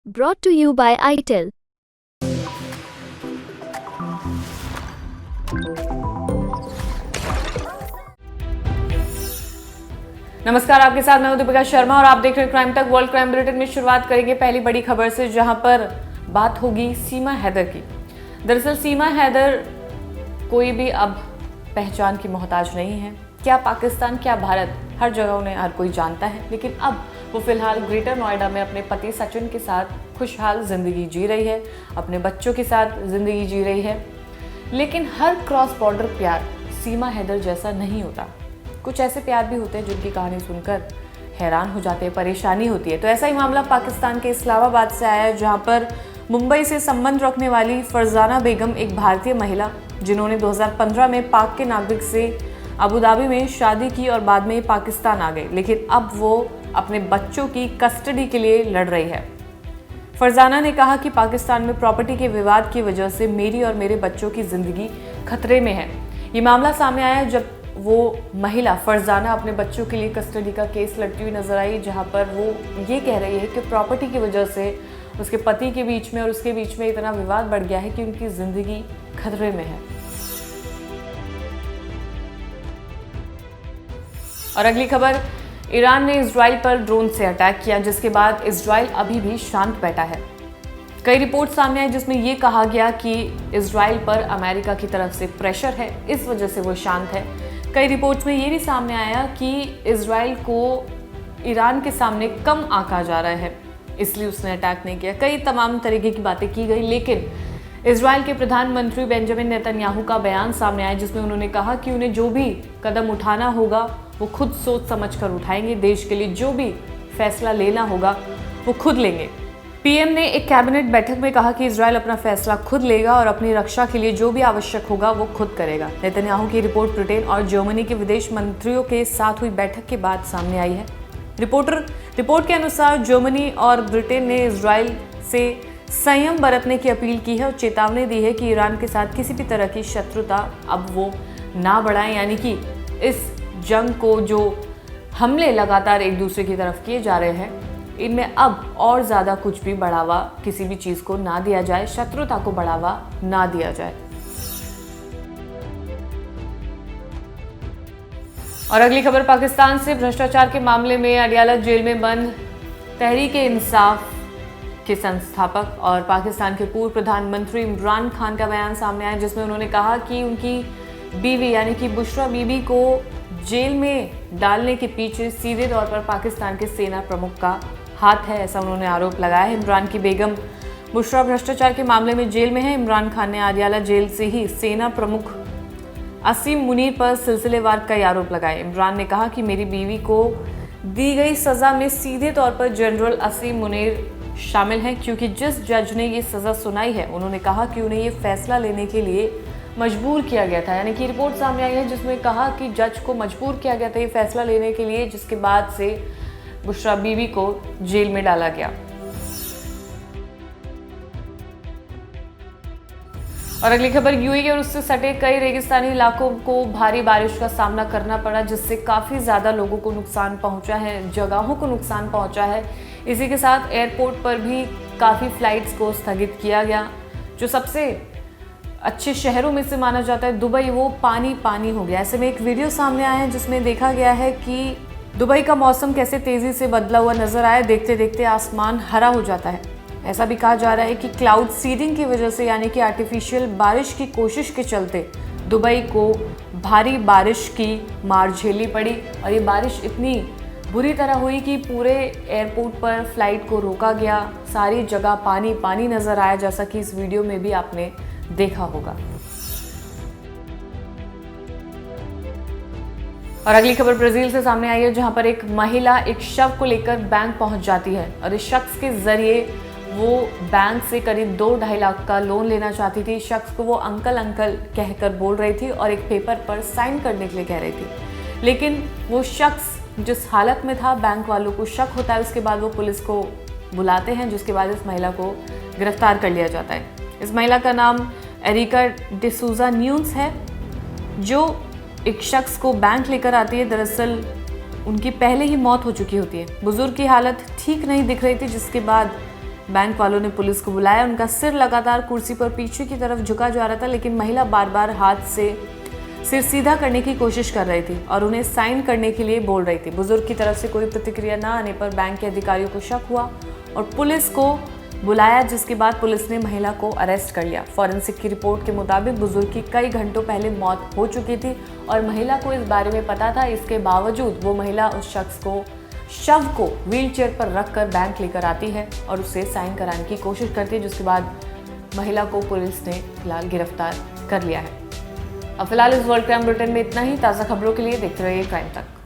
Brought to you by ITEL. नमस्कार, आपके साथ मैं दीपिका शर्मा और आप देख रहे हैं क्राइम तक। वर्ल्ड क्राइम बुलेटिन में शुरुआत करेंगे पहली बड़ी खबर से, जहां पर बात होगी सीमा हैदर की। दरअसल सीमा हैदर कोई भी अब पहचान की मोहताज नहीं है। क्या पाकिस्तान, क्या भारत, हर जगह उन्हें हर कोई जानता है। लेकिन अब वो फिलहाल ग्रेटर नोएडा में अपने पति सचिन के साथ खुशहाल जिंदगी जी रही है, अपने बच्चों के साथ जिंदगी जी रही है। लेकिन हर क्रॉस बॉर्डर प्यार सीमा हैदर जैसा नहीं होता। कुछ ऐसे प्यार भी होते हैं जिनकी कहानी सुनकर हैरान हो जाते हैं, परेशानी होती है। तो ऐसा ही मामला पाकिस्तान के इस्लामाबाद से आया है, जहां पर मुंबई से संबंध रखने वाली फरजाना बेगम, एक भारतीय महिला जिन्होंने 2015 में पाक के नागरिक से अबू धाबी में शादी की और बाद में पाकिस्तान आ गए, लेकिन अब वो अपने बच्चों की कस्टडी के लिए लड़ रही है। फरजाना ने कहा कि पाकिस्तान में प्रॉपर्टी के विवाद की वजह से मेरी और मेरे बच्चों की जिंदगी खतरे में है। ये मामला सामने आया जब वो महिला फरजाना अपने बच्चों के लिए कस्टडी का केस लड़ती हुई नजर आई, जहां पर वो ये कह रही है कि प्रॉपर्टी की वजह से उसके पति के बीच में और उसके बीच में इतना विवाद बढ़ गया है कि उनकी जिंदगी खतरे में है। और अगली खबर, ईरान ने इजराइल पर ड्रोन से अटैक किया, जिसके बाद इजराइल अभी भी शांत बैठा है। कई रिपोर्ट सामने आई जिसमें यह कहा गया कि इजराइल पर अमेरिका की तरफ से प्रेशर है, इस वजह से वो शांत है। कई रिपोर्ट्स में ये भी सामने आया कि इजराइल को ईरान के सामने कम आंका जा रहा है, इसलिए उसने अटैक नहीं किया। कई तमाम तरीके की बातें की गई, लेकिन इजराइल के प्रधानमंत्री बेंजामिन नेतन्याहू का बयान सामने आया जिसमें उन्होंने कहा कि उन्हें जो भी कदम उठाना होगा वो खुद सोच समझ कर उठाएंगे। देश के लिए जो भी फैसला लेना होगा वो खुद लेंगे। पीएम ने एक कैबिनेट बैठक में कहा कि इजराइल अपना फैसला खुद लेगा और अपनी रक्षा के लिए जो भी आवश्यक होगा वो खुद करेगा। नेतन्याहू की रिपोर्ट ब्रिटेन और जर्मनी के विदेश मंत्रियों के साथ हुई बैठक के बाद सामने आई है। रिपोर्ट के अनुसार जर्मनी और ब्रिटेन ने इजराइल से संयम बरतने की अपील की है और चेतावनी दी है कि ईरान के साथ किसी भी तरह की शत्रुता अब वो ना बढ़ाएं, यानी कि इस जंग को जो हमले लगातार एक दूसरे की तरफ किए जा रहे हैं, इनमें अब और ज़्यादा कुछ भी बढ़ावा किसी भी चीज़ को ना दिया जाए, शत्रुता को बढ़ावा ना दिया जाए। और अगली खबर, पाकिस्तान से भ्रष्टाचार के मामले में अडयाला जेल में बंद तहरीक-ए-इंसाफ के संस्थापक और पाकिस्तान के पूर्व प्रधानमंत्री इमरान खान का बयान सामने आया, जिसमें उन्होंने कहा कि उनकी बीवी यानी कि बुशरा बीबी को जेल में डालने के पीछे सीधे तौर पर पाकिस्तान के सेना प्रमुख का हाथ है, ऐसा उन्होंने आरोप लगाया है। इमरान की बेगम बुशरा भ्रष्टाचार के मामले में जेल में है। इमरान खान ने अडयाला जेल से ही सेना प्रमुख असीम मुनीर पर सिलसिलेवार कई आरोप लगाए। इमरान ने कहा कि मेरी बीवी को दी गई सजा में सीधे तौर पर जनरल असीम मुनीर शामिल हैं, क्योंकि जिस जज ने ये सजा सुनाई है उन्होंने कहा कि उन्हें ये फैसला लेने के लिए मजबूर किया गया था। यानी कि रिपोर्ट सामने आई है जिसमें कहा कि जज को मजबूर किया गया था ये फैसला लेने के लिए, जिसके बाद से बुशरा बीवी को जेल में डाला गया। और अगली खबर, यूएई और उससे सटे कई रेगिस्तानी इलाकों को भारी बारिश का सामना करना पड़ा, जिससे काफ़ी ज़्यादा लोगों को नुकसान पहुंचा है, जगहों को नुकसान पहुंचा है। इसी के साथ एयरपोर्ट पर भी काफ़ी फ्लाइट्स को स्थगित किया गया। जो सबसे अच्छे शहरों में से माना जाता है दुबई, वो पानी पानी हो गया। ऐसे में एक वीडियो सामने आया है जिसमें देखा गया है कि दुबई का मौसम कैसे तेज़ी से बदला हुआ नजर आया। देखते देखते आसमान हरा हो जाता है। ऐसा भी कहा जा रहा है कि क्लाउड सीडिंग की वजह से, यानी कि आर्टिफिशियल बारिश की कोशिश के चलते दुबई को भारी बारिश की मार झेलनी पड़ी। और ये बारिश इतनी बुरी तरह हुई कि पूरे एयरपोर्ट पर फ्लाइट को रोका गया, सारी जगह पानी पानी नजर आया, जैसा कि इस वीडियो में भी आपने देखा होगा। और अगली खबर ब्राजील से सामने आई है, जहां पर एक महिला एक शव को लेकर बैंक पहुंच जाती है और इस शख्स के जरिए वो बैंक से करीब 2-2.5 लाख का लोन लेना चाहती थी। शख्स को वो अंकल अंकल कहकर बोल रही थी और एक पेपर पर साइन करने के लिए कह रही थी, लेकिन वो शख्स जिस हालत में था, बैंक वालों को शक होता है। उसके बाद वो पुलिस को बुलाते हैं, जिसके बाद इस महिला को गिरफ्तार कर लिया जाता है। इस महिला का नाम एरिका डिसूजा न्यून्स है, जो एक शख्स को बैंक लेकर आती है। दरअसल उनकी पहले ही मौत हो चुकी होती है। बुजुर्ग की हालत ठीक नहीं दिख रही थी, जिसके बाद बैंक वालों ने पुलिस को बुलाया। उनका सिर लगातार कुर्सी पर पीछे की तरफ झुका जा रहा था, लेकिन महिला बार बार हाथ से सिर सीधा करने की कोशिश कर रही थी और उन्हें साइन करने के लिए बोल रही थी। बुजुर्ग की तरफ से कोई प्रतिक्रिया न आने पर बैंक के अधिकारियों को शक हुआ और पुलिस को बुलाया, जिसके बाद पुलिस ने महिला को अरेस्ट कर लिया। फॉरेंसिक की रिपोर्ट के मुताबिक बुजुर्ग की कई घंटों पहले मौत हो चुकी थी और महिला को इस बारे में पता था। इसके बावजूद वो महिला उस शव को व्हीलचेयर पर रखकर बैंक लेकर आती है और उससे साइन कराने की कोशिश करती है, जिसके बाद महिला को पुलिस ने फिलहाल गिरफ्तार कर लिया है। अब फिलहाल इस वर्ल्ड क्राइम बुलेटिन में इतना ही। ताज़ा खबरों के लिए देखते रहिए क्राइम तक।